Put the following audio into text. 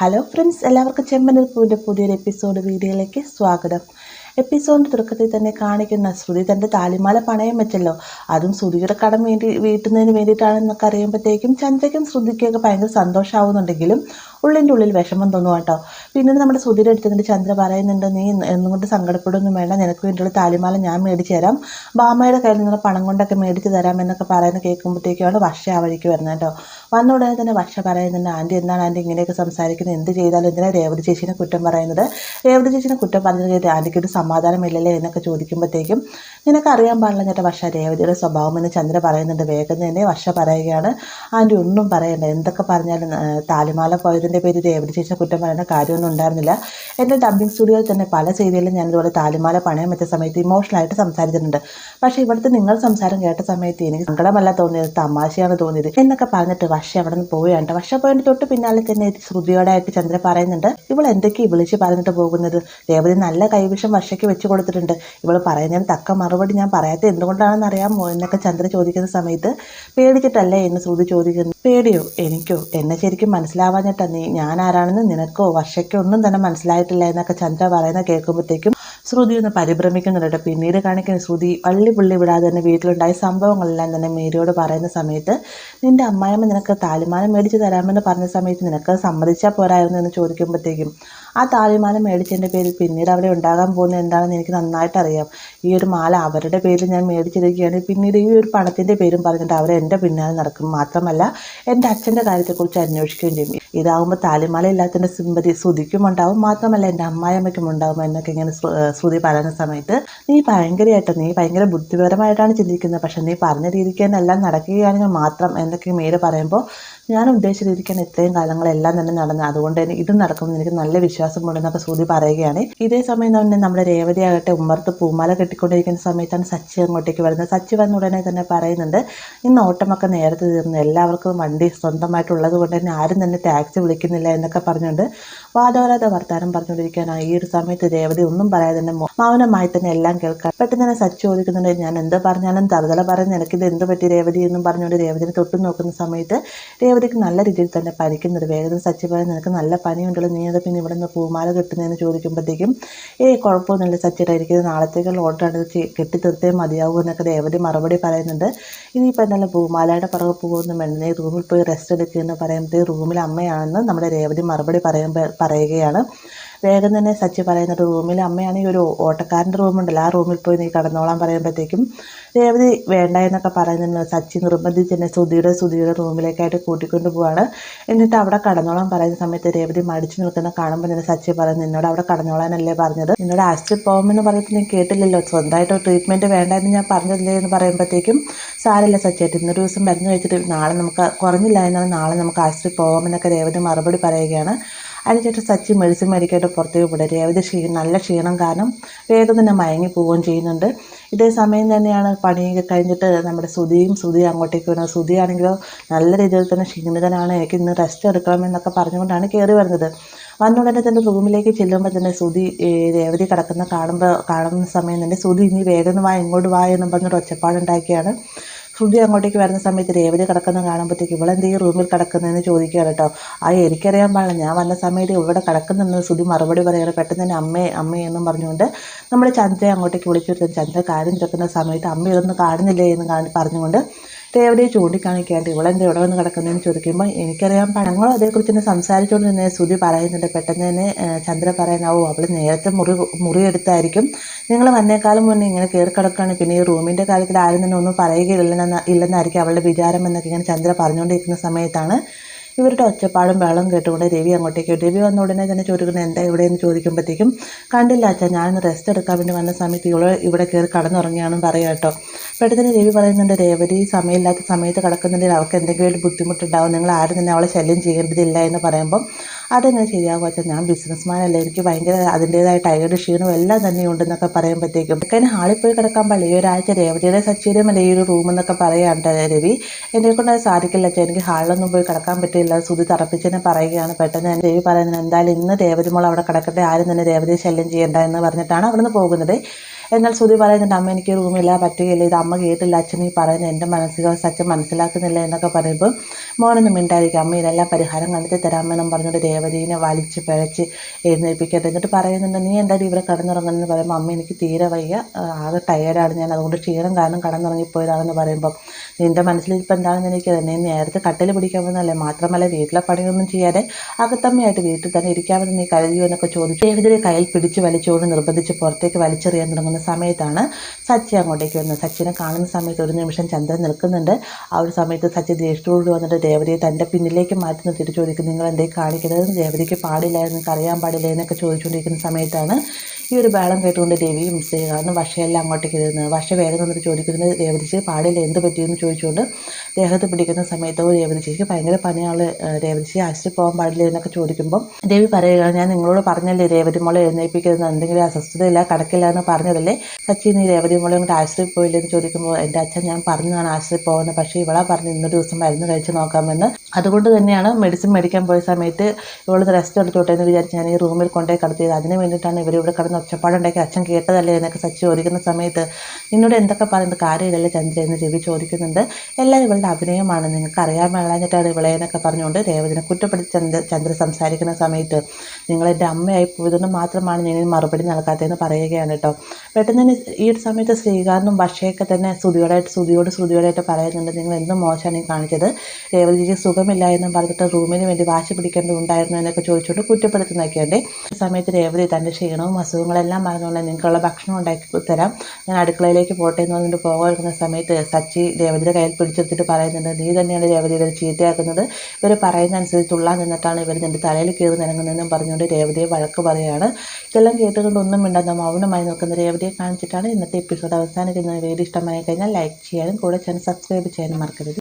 Hello friends, എല്ലാവർക്കും ചെമ്മനൂർ പൂവിൻ്റെ പുതിയൊരു വീഡിയോയിലേക്ക് സ്വാഗതം. എപ്പിസോഡിൻ്റെ തുടക്കത്തിൽ തന്നെ കാണിക്കുന്ന ശ്രുതി തൻ്റെ താലിമാല പണയം വെച്ചല്ലോ, അതും ശ്രുതിയുടെ കടം വീട്ടുന്നതിന് വേണ്ടിയിട്ടാണെന്നൊക്കെ അറിയുമ്പോഴത്തേക്കും ചന്ദ്രയ്ക്കും ശ്രുതിക്കൊക്കെ ഭയങ്കര സന്തോഷമാവുന്നുണ്ടെങ്കിലും ഉള്ളിൻ്റെ ഉള്ളിൽ വിഷമം തോന്നും കേട്ടോ. പിന്നീട് നമ്മുടെ ശ്രുതിയുടെ അടുത്ത് നിന്നിട്ട് ചന്ദ്ര പറയുന്നുണ്ട്, നീ എന്നുകൊണ്ട് സങ്കടപ്പെടുകയൊന്നും വേണ്ട, നിനക്ക് വേണ്ടിയുള്ള താലിമാല ഞാൻ മേടിച്ചു തരാം, ബാമ്മയുടെ കയ്യിൽ നിന്നുള്ള പണം കൊണ്ടൊക്കെ മേടിച്ച് തരാം എന്നൊക്കെ പറയുന്നത് കേൾക്കുമ്പോഴത്തേക്കാണ് വർഷ ആ വഴിക്ക് വരുന്നത് കേട്ടോ. വന്ന ഉടനെ തന്നെ വർഷ പറയുന്നുണ്ട്, ആൻറ്റി എന്താണ് ആൻറ്റി ഇങ്ങനെയൊക്കെ സംസാരിക്കുന്നത്, എന്ത് ചെയ്താലും എന്തിനാണ് രേവതി ചേച്ചീനെ കുറ്റം പറയുന്നത്, രേവതി ചേച്ചീനെ കുറ്റം പറഞ്ഞത് കേട്ട് ആൻറ്റിക്കൊരു സമാധാനമില്ലല്ലേ എന്നൊക്കെ ചോദിക്കുമ്പോഴത്തേക്കും നിനക്കറിയാൻ പാടില്ല ചേട്ടാ വർഷ രേവതിയുടെ സ്വഭാവം എന്ന് ചന്ദ്ര പറയുന്നുണ്ട്. വേഗം തന്നെ വർഷ പറയുകയാണ്, ആൻറ്റി ഒന്നും പറയണ്ട, എന്തൊക്കെ പറഞ്ഞാലും താലിമാല പോയതിൻ്റെ പേര് രേവതി ചേച്ചിനെ കുറ്റം പറയേണ്ട കാര്യമൊന്നും ഉണ്ടായിരുന്നില്ല. എൻ്റെ ഡബ്ബിംഗ് സ്റ്റുഡിയോയിൽ തന്നെ പല സീരിയലിലും ഞാനിതുപോലെ താലിമാല പണയം വെച്ച സമയത്ത് ഇമോഷണലായിട്ട് സംസാരിച്ചിട്ടുണ്ട്. പക്ഷേ ഇവിടുത്തെ നിങ്ങൾ സംസാരം കേട്ട സമയത്ത് എനിക്ക് സങ്കടമല്ല തോന്നിയത്, തമാശയാണ് തോന്നിയത് എന്നൊക്കെ പറഞ്ഞിട്ട് വർഷ അവിടെ നിന്ന് പോവുകയാണ്. വർഷ പോയതിൻ്റെ തൊട്ട് പിന്നാലെ തന്നെ ശ്രുതിയോടായിട്ട് ചന്ദ്ര പറയുന്നുണ്ട്, ഇവൾ എന്തൊക്കെയാണ് വിളിച്ച് പറഞ്ഞിട്ട് പോകുന്നത്, രേവതി നല്ല കൈവിഷം വർഷയ്ക്ക് വെച്ച് കൊടുത്തിട്ടുണ്ട്, ഇവൾ പറയുന്നതിന് തക്ക മറുപടി ഞാൻ പറയാത്ത എന്തുകൊണ്ടാണെന്ന് അറിയാമോ എന്നൊക്കെ ചന്ദ്ര ചോദിക്കുന്ന സമയത്ത് പേടിച്ചിട്ടല്ലേ എന്ന് ശ്രുതി ചോദിക്കുന്നു. പേടിയോ? എനിക്കോ? എന്നെ ശരിക്കും മനസ്സിലാവാഞ്ഞിട്ടാ, ഞാൻ ആരാണെന്ന് നിനക്കോ വർഷയ്ക്കോ ഒന്നും തന്നെ മനസ്സിലായിട്ടില്ല എന്നൊക്കെ ചന്ദ്ര പറയുന്ന കേൾക്കുമ്പോഴത്തേക്കും ശ്രുതി ഒന്ന് പരിഭ്രമിക്കുന്നുണ്ട്. പിന്നീട് കാണിക്കുന്ന ശ്രുതി പുള്ളി വിടാതെ തന്നെ വീട്ടിലുണ്ടായ സംഭവങ്ങളെല്ലാം തന്നെ മേരിയോട് പറയുന്ന സമയത്ത്, നിന്റെ അമ്മായിയമ്മ നിനക്ക് താലിമാല മേടിച്ച് തരാമെന്ന് പറഞ്ഞ സമയത്ത് നിനക്ക് സമ്മതിച്ചാൽ പോരായിരുന്നു എന്ന് ചോദിക്കുമ്പോഴത്തേക്കും, ആ താലിമാല മേടിച്ചതിൻ്റെ പേരിൽ പിന്നീട് അവിടെ ഉണ്ടാകാൻ പോകുന്നത് എന്താണെന്ന് എനിക്ക് നന്നായിട്ട് അറിയാം. ഈ ഒരു മാല അവരുടെ പേരിൽ ഞാൻ മേടിച്ചിരിക്കുകയാണ്, പിന്നീട് ഈ ഒരു പണത്തിൻ്റെ പേരും പറഞ്ഞിട്ട് അവർ എൻ്റെ പിന്നാലെ നടക്കും, മാത്രമല്ല എൻ്റെ അച്ഛൻ്റെ കാര്യത്തെക്കുറിച്ച് അന്വേഷിക്കുകയും ചെയ്യും. ഇതാകുമ്പോൾ താലിമാല ഇല്ലാത്തതിൻ്റെ സിമ്പതി ശ്രുതിക്കും ഉണ്ടാവും, മാത്രമല്ല എൻ്റെ അമ്മായിയമ്മയ്ക്കും ഉണ്ടാവും എന്നൊക്കെ ഇങ്ങനെ ശ്രുതി പറയുന്ന സമയത്ത്, നീ ഭയങ്കര ബുദ്ധിപരമായിട്ടാണ് ചിന്തിക്കുന്നത്, പക്ഷെ നീ പറഞ്ഞ രീതിക്ക് തന്നെ എല്ലാം നടക്കുകയാണെങ്കിൽ മാത്രം എന്നൊക്കെ മീര പറയുമ്പോൾ, ഞാൻ ഉദ്ദേശിച്ച രീതിക്കാണ് ഇത്രയും കാലങ്ങളെല്ലാം തന്നെ നടന്നത്, അതുകൊണ്ട് തന്നെ ഇത് നടക്കുമെന്ന് എനിക്ക് നല്ല വിശ്വാസമുണ്ടെന്നൊക്കെ ശ്രുതി പറയുകയാണ്. ഇതേ സമയം തന്നെ നമ്മുടെ രേവതി ആകട്ടെ ഉമ്മർത്ത് പൂമാല കെട്ടിക്കൊണ്ടിരിക്കുന്ന സമയത്താണ് സച്ചി അങ്ങോട്ടേക്ക് വരുന്നത്. സച്ചി വന്ന ഉടനെ തന്നെ പറയുന്നുണ്ട്, ഇന്ന് ഓട്ടമൊക്കെ നേരത്തെ തീർന്നു, എല്ലാവർക്കും വണ്ടി സ്വന്തമായിട്ടുള്ളത് കൊണ്ട് തന്നെ ആരും തന്നെ ടാക്സി വിളിക്കുന്നില്ല എന്നൊക്കെ പറഞ്ഞുകൊണ്ട് വാദോരാതെ വർത്താനം പറഞ്ഞുകൊണ്ടിരിക്കുകയാണ്. ഈ ഒരു സമയത്ത് രേവതി ഒന്നും പറയാതെ തന്നെ മൗനമായി തന്നെ എല്ലാം കേൾക്കാം. പെട്ടെന്ന് തന്നെ സച്ചി ചോദിക്കുന്നുണ്ട്, ഞാൻ എന്ത് പറഞ്ഞാലും തറുതല പറയുന്നത് എനിക്കിത് എന്ത് പറ്റി രേവതി എന്നും പറഞ്ഞുകൊണ്ട് രേവതിനെ തൊട്ടു നോക്കുന്ന സമയത്ത് രേവതിക്ക് നല്ല രീതിയിൽ തന്നെ പനിക്കുന്നത്. വേഗം സച്ചി പറയുന്നത്, നിനക്ക് നല്ല പനിയുണ്ടല്ലോ, നീ അത് പിന്നെ ഇവിടെ നിന്ന് പൂമാല കെട്ടുന്നതെന്ന് ചോദിക്കുമ്പോഴത്തേക്കും, കുഴപ്പമൊന്നുമില്ല സച്ചിയുടെ, എനിക്കിത് നാളത്തേക്കുള്ള ഓർഡറാണ്, കെട്ടിത്തീർത്തേ മതിയാവൂ എന്നൊക്കെ രേവതി മറുപടി പറയുന്നുണ്ട്. ഇനിയിപ്പോൾ എന്നാലും പൂമാലയുടെ പുറകെ പോകുന്നു വേണ്ട, നീ റൂമിൽ പോയി റെസ്റ്റ് എടുക്കുകയെന്ന് പറയുമ്പോഴത്തേ റൂമിൽ അമ്മയാണെന്ന് നമ്മുടെ രേവതി മറുപടി പറയുകയാണ്. വേഗം തന്നെ സച്ചി പറയുന്നുണ്ട്, റൂമിൽ അമ്മയാണെങ്കിൽ ഒരു ഓട്ടക്കാരൻ്റെ റൂമുണ്ടല്ലോ, ആ റൂമിൽ പോയി നീ കടന്നോളാൻ പറയുമ്പോഴത്തേക്കും രേവതി വേണ്ട എന്നൊക്കെ പറയുന്നുണ്ട്. സച്ചി നിർബന്ധിച്ച് തന്നെ ശ്രുതിയുടെ റൂമിലേക്കായിട്ട് കൂട്ടിക്കൊണ്ട് പോവാണ്. എന്നിട്ട് അവിടെ കടന്നോളാൻ പറയുന്ന സമയത്ത് രേവതി മടിച്ചു നിൽക്കുന്ന കാണുമ്പോൾ തന്നെ സച്ചി പറയുന്നത്, നിന്നോട് അവിടെ കടന്നോളാനല്ലേ പറഞ്ഞത്, നിന്നോട് ആശുപത്രി പോകുമെന്ന് പറഞ്ഞിട്ട് നീ കേട്ടില്ലല്ലോ, സ്വന്തമായിട്ട് ട്രീറ്റ്മെൻറ്റ് വേണ്ടെന്ന് ഞാൻ പറഞ്ഞില്ലേ എന്ന് പറയുമ്പോഴത്തേക്കും, സാരമില്ല സച്ചിയായിട്ട് ഇന്നൊരു ദിവസം മരുന്ന് കഴിച്ചിട്ട് നാളെ നമുക്ക് കുറഞ്ഞില്ല എന്നാണ്, നാളെ നമുക്ക് ആശുപത്രി പോകാമെന്നൊക്കെ രേവതി മറുപടി പറയുകയാണ്. അതിനുശേഷം സച്ചി മെഡിസിൻ മേടിക്കായിട്ട് പുറത്തേക്ക് വിടുക. രേവതി നല്ല ക്ഷീണം കാരണം വേഗം തന്നെ മയങ്ങി പോവുകയും ചെയ്യുന്നുണ്ട്. ഇതേ സമയം തന്നെയാണ് പണിയൊക്കെ കഴിഞ്ഞിട്ട് നമ്മുടെ ശ്രുതി അങ്ങോട്ടേക്ക് വരുന്നത്. ശ്രുതിയാണെങ്കിലോ നല്ല രീതിയിൽ തന്നെ ക്ഷീണിതനാണ്, എനിക്ക് ഇന്ന് റെസ്റ്റ് എടുക്കണമെന്നൊക്കെ പറഞ്ഞുകൊണ്ടാണ് കയറി വരുന്നത്. വന്നുടനെ തന്നെ റൂമിലേക്ക് ചെല്ലുമ്പോൾ തന്നെ ശ്രുതി രേവതി കാണുന്ന സമയം തന്നെ ശ്രുതി ഇനി വേഗം ഇങ്ങോട്ട് വാ എന്നും പറഞ്ഞൊരു ഒച്ചപ്പാടുണ്ടാക്കിയാണ്. ശ്രുതി അങ്ങോട്ടേക്ക് വരുന്ന സമയത്ത് രേവതി കിടക്കുന്നത് കാണുമ്പോഴത്തേക്ക്, ഇവളെന്ത് ഈ റൂമിൽ കിടക്കുന്നതെന്ന് ചോദിക്കുകയാണ് കേട്ടോ. എനിക്കറിയാൻ പാടില്ല, ഞാൻ വന്ന സമയത്ത് ഇവിടെ കിടക്കുന്നെന്ന് ശ്രുതി മറുപടി പറയുകയാണ്. പെട്ടെന്ന് തന്നെ അമ്മേ എന്നും പറഞ്ഞുകൊണ്ട് നമ്മുടെ ചന്ദ്രയെ അങ്ങോട്ടേക്ക് വിളിച്ചു വരുത്തും. ചന്ദ്ര കാര്യം തിരക്കുന്ന സമയത്ത് അമ്മ ഇതൊന്നും കാണുന്നില്ലേ എന്ന് പറഞ്ഞുകൊണ്ട് രേവതിയെ ചൂണ്ടിക്കാണിക്കാണ്ട് ഇവളെന്താ ഇവിടെ വന്ന് കിടക്കുന്നതെന്ന് ചോദിക്കുമ്പോൾ, എനിക്കറിയാൻ ഞങ്ങളും അതേക്കുറിച്ച് തന്നെ സംസാരിച്ചുകൊണ്ട് തന്നെ ശ്രുതി പറയുന്നുണ്ട്. പെട്ടെന്ന് തന്നെ ചന്ദ്ര പറയാനാവോ, അവൾ നേരത്തെ മുറിയെടുത്തായിരിക്കും, നിങ്ങൾ വന്നേക്കാളും മുന്നേ ഇങ്ങനെ കയറി കിടക്കുകയാണ്, പിന്നെ ഈ റൂമിൻ്റെ കാര്യത്തിൽ ആരും തന്നെ ഒന്നും പറയുകയില്ലെന്നായിരിക്കും അവളുടെ വിചാരം എന്നൊക്കെ ഇങ്ങനെ ചന്ദ്ര പറഞ്ഞുകൊണ്ടിരിക്കുന്ന സമയത്താണ് ഇവരുടെ ഒച്ചപ്പാടും ബഹളം കേട്ടുകൊണ്ട് രവി അങ്ങോട്ടേക്ക്. രവി വന്ന ഉടനെ തന്നെ ചോദിക്കുന്നത്, എന്താ എവിടെയെന്ന് ചോദിക്കുമ്പോഴത്തേക്കും, കണ്ടില്ല അച്ഛാ, ഞാനിന്ന് റെസ്റ്റ് എടുക്കാൻ വേണ്ടി വന്ന സമയത്ത് ഇവിടെ കയറി കടന്നുറങ്ങിയാണെന്ന് പറയാം കേട്ടോ. പെട്ടെന്ന് രവി പറയുന്നുണ്ട്, രേവതി സമയമില്ലാത്ത സമയത്ത് കിടക്കുന്നുണ്ടെങ്കിൽ അവൾക്ക് എന്തെങ്കിലും ഒരു ബുദ്ധിമുട്ടുണ്ടാവും, നിങ്ങൾ ആരും തന്നെ അവളെ ശല്യം ചെയ്യേണ്ടതില്ല എന്ന് പറയുമ്പം, അതെങ്ങനെ ശരിയാകും അച്ഛൻ, ഞാൻ ബിസിനസ്മാനല്ലേ, എനിക്ക് ഭയങ്കര അതിൻ്റേതായ ടയർഡ് ക്ഷീണവും എല്ലാം തന്നെ ഉണ്ടെന്നൊക്കെ പറയുമ്പോഴത്തേക്കും, ഒക്കെ ഹാളിൽ പോയി കിടക്കാൻ പാടില്ല, ഈ ഒരാഴ്ച രേവതിയുടെ സച്ചീരമല്ലേ ഈ ഒരു റൂമെന്നൊക്കെ പറയാണ്ട് രവി, എന്നെ കൊണ്ട് അത് സാധിക്കില്ല അച്ഛൻ, എനിക്ക് ഹാളിലൊന്നും പോയി കിടക്കാൻ പറ്റില്ല, ശ്രുതി തറപ്പിച്ചെന്നെ പറയുകയാണ്. പെട്ടെന്ന് തന്നെ രവി പറയുന്നത്, എന്തായാലും ഇന്ന് രേവതി മോൾ അവിടെ കിടക്കട്ടെ, ആരും തന്നെ രേവതിയെ ശല്യം ചെയ്യേണ്ട എന്ന് പറഞ്ഞിട്ടാണ് അവിടെ നിന്ന് പോകുന്നത്. എന്നാൽ ശ്രുതി പറയുന്നുണ്ട്, അമ്മ എനിക്ക് റൂമില്ല, പറ്റുകയില്ല, ഇത് അമ്മ കേട്ടില്ല, അച്ഛൻ ഈ പറയുന്നത് എൻ്റെ മാനസികാവസ്ഥ അച്ഛൻ മനസ്സിലാക്കുന്നില്ല എന്നൊക്കെ പറയുമ്പോൾ മോനൊന്നും മിണ്ടായിരിക്കും, അമ്മ ഇതെല്ലാം പരിഹാരം കണ്ടെത്തി തരാമെന്നും പറഞ്ഞുകൊണ്ട് രേവതിനെ വലിച്ച് പിഴച്ച് എഴുന്നേൽപ്പിക്കട്ടെ. എന്നിട്ട് പറയുന്നുണ്ട്, നീ എന്തായാലും ഇവിടെ കിടന്നുറങ്ങുന്നതെന്ന് പറയുമ്പോൾ അമ്മ എനിക്ക് തീരെ വയ്യ, ആകെ ടയേർഡാണ് ഞാൻ, അതുകൊണ്ട് ക്ഷീണം കാരണം കടന്നുറങ്ങിപ്പോയതാണെന്ന് പറയുമ്പോൾ നിൻ്റെ മനസ്സിലിപ്പോൾ എന്താണെന്ന് എനിക്കറിയാം, നീ നേരത്തെ കട്ടിൽ പിടിക്കാൻ വന്നതല്ലേ, മാത്രമല്ല വീട്ടിലെ പണിയൊന്നും ചെയ്യാതെ അകത്തമ്മയായിട്ട് വീട്ടിൽ തന്നെ ഇരിക്കാമെന്ന് നീ കരുതിയോ എന്നൊക്കെ ചോദിച്ചു രേവതിയുടെ കയ്യിൽ പിടിച്ച് വലിച്ചുകൊണ്ട് നിർബന്ധിച്ച് പുറത്തേക്ക് വലിച്ചെറിയാൻ തുടങ്ങുന്ന സമയത്താണ് സച്ചി അങ്ങോട്ടേക്ക് വരുന്നത്. സച്ചിനെ കാണുന്ന സമയത്ത് ഒരു നിമിഷം ചന്ദ്രൻ നിൽക്കുന്നുണ്ട്. ആ ഒരു സമയത്ത് സച്ചി ദേഷ്യത്തോട് വന്നിട്ട് രേവതിയെ തൻ്റെ പിന്നിലേക്ക് മാറ്റി നിർത്തിയിട്ട് ചോദിക്കും, നിങ്ങൾ എന്തേ കാണിക്കുന്നത്, രേവതിക്ക് പാടില്ല, നിങ്ങൾക്ക് അറിയാൻ പാടില്ല എന്നൊക്കെ ചോദിച്ചുകൊണ്ടിരിക്കുന്ന സമയത്താണ് ഈ ഒരു ബഹളം കേട്ടുകൊണ്ട് രവിയും ശ്രീകാന്തും വർഷയെല്ലാം അങ്ങോട്ടേക്ക് ഇരുന്നത്. വർഷ വേഗം വന്നിട്ട് ചോദിക്കുന്നത്, രേവതിക്ക് പാടില്ല, എന്ത് പറ്റിയെന്ന് ചോദിച്ചുകൊണ്ട് ദേഹത്ത് പിടിക്കുന്ന സമയത്തോ രേവതിക്ക് ഭയങ്കര പനിയാണ്, രേവതിക്ക് ആശുപത്രി പോകാൻ പാടില്ല എന്നൊക്കെ ചോദിക്കുമ്പോൾ രവി പറയുകയാണ്, ഞാൻ നിങ്ങളോട് പറഞ്ഞല്ലേ രേവതി മോളെ എഴുന്നേൽപ്പിക്കരുത്, എന്തെങ്കിലും അസ്വസ്ഥതയില്ല കിടക്കില്ല എന്ന് പറഞ്ഞതല്ലേ, സച്ചി നീ രേവതി മോളെ അങ്ങോട്ട് ആശുപത്രി പോയില്ലേ എന്ന് ചോദിക്കുമ്പോൾ എൻ്റെ അച്ഛൻ ഞാൻ പറഞ്ഞതാണ് ആശുപത്രി പോകുന്നത്, പക്ഷേ ഇവളാ പറഞ്ഞ് ഇന്നൊരു ദിവസം മരുന്ന് കഴിച്ച് നോക്കാമെന്ന്, അതുകൊണ്ട് തന്നെയാണ് മെഡിസിൻ മേടിക്കാൻ പോയ സമയത്ത് ഇവളൊന്ന് റെസ്റ്റ് എടുത്തോട്ടെ എന്ന് വിചാരിച്ച് ഞാൻ ഈ റൂമിൽ കൊണ്ടുപോയി കിടത്തിയത്, അതിന് വേണ്ടിയിട്ടാണ് ഇവരിവിടെ കിടന്ന് ഒച്ചപ്പാടുണ്ടാക്കി അച്ഛൻ കേട്ടതല്ലേ എന്നൊക്കെ സച്ചി ചോദിക്കുന്ന സമയത്ത് നിന്നോട് എന്തൊക്കെ പറയുന്നത് കാര്യമില്ലല്ലേ ചന്ദ്ര എന്ന് രവി ചോദിക്കുന്നുണ്ട്. എല്ലാം ഇവളുടെ അഭിനയമാണ്, നിങ്ങൾക്ക് അറിയാൻ മേളാഞ്ഞിട്ടാണ് ഇവളെ എന്നൊക്കെ പറഞ്ഞുകൊണ്ട് രേവതിനെ കുറ്റപ്പെടുത്തി ചന്ദ്ര സംസാരിക്കുന്ന സമയത്ത് നിങ്ങൾ എൻ്റെ അമ്മയായി പോയതുകൊണ്ട് മാത്രമാണ് ഞാൻ മറുപടി നൽകാത്തതെന്ന് പറയുകയാണ് കേട്ടോ. പെട്ടെന്ന് തന്നെ ഈ ഒരു സമയത്ത് ശ്രീകാന്തും വർഷയൊക്കെ തന്നെ ശ്രുതിയോടായിട്ട് പറയുന്നുണ്ട്, നിങ്ങൾ എന്ത് മോശമാണ് ഈ കാണിച്ചത്, രേവതിക്ക് സുഖമില്ല എന്നും പറഞ്ഞിട്ട് റൂമിന് വേണ്ടി വാശി പിടിക്കേണ്ടതുണ്ടായിരുന്നു എന്നൊക്കെ ചോദിച്ചുകൊണ്ട് കുറ്റപ്പെടുത്തുന്നൊക്കെയുണ്ട്. ഈ സമയത്ത് രേവതി തൻ്റെ ക്ഷീണവും അസുഖങ്ങളെല്ലാം പറഞ്ഞുകൊണ്ട് നിങ്ങൾക്കുള്ള ഭക്ഷണം ഉണ്ടാക്കി തരാം, ഞാൻ അടുക്കളയിലേക്ക് പോട്ടെ എന്ന് പറഞ്ഞിട്ട് പോകാതിരുന്ന സമയത്ത് സച്ചി രേവതിയുടെ കയ്യിൽ പിടിച്ചെടുത്തിട്ട് പറയുന്നുണ്ട്, നീ തന്നെയാണ് രേവതി ഇവർ ചീത്തയാക്കുന്നത്, ഇവർ പറയുന്ന അനുസരിച്ച് തുള്ളാൻ നിന്നിട്ടാണ് ഇവർ നിൻ്റെ തലയിൽ കയറി നിരങ്ങുന്നതെന്നും പറഞ്ഞുകൊണ്ട് രേവതിയെ വഴക്ക് പറയുകയാണ്. ഇതെല്ലാം കേട്ടുകൊണ്ട് ഒന്നും മിണ്ടാതെ മൗനമായി നിൽക്കുന്ന രേവതിയെ കാണിച്ചിട്ടാണ് ഇന്നത്തെ എപ്പിസോഡ് അവസാനിക്കുന്നത്. വീഡിയോ ഇഷ്ടമായി കഴിഞ്ഞാൽ ലൈക്ക് ചെയ്യാനും കൂടെ ചാനൽ സബ്സ്ക്രൈബ് ചെയ്യാനും മറക്കരുത്.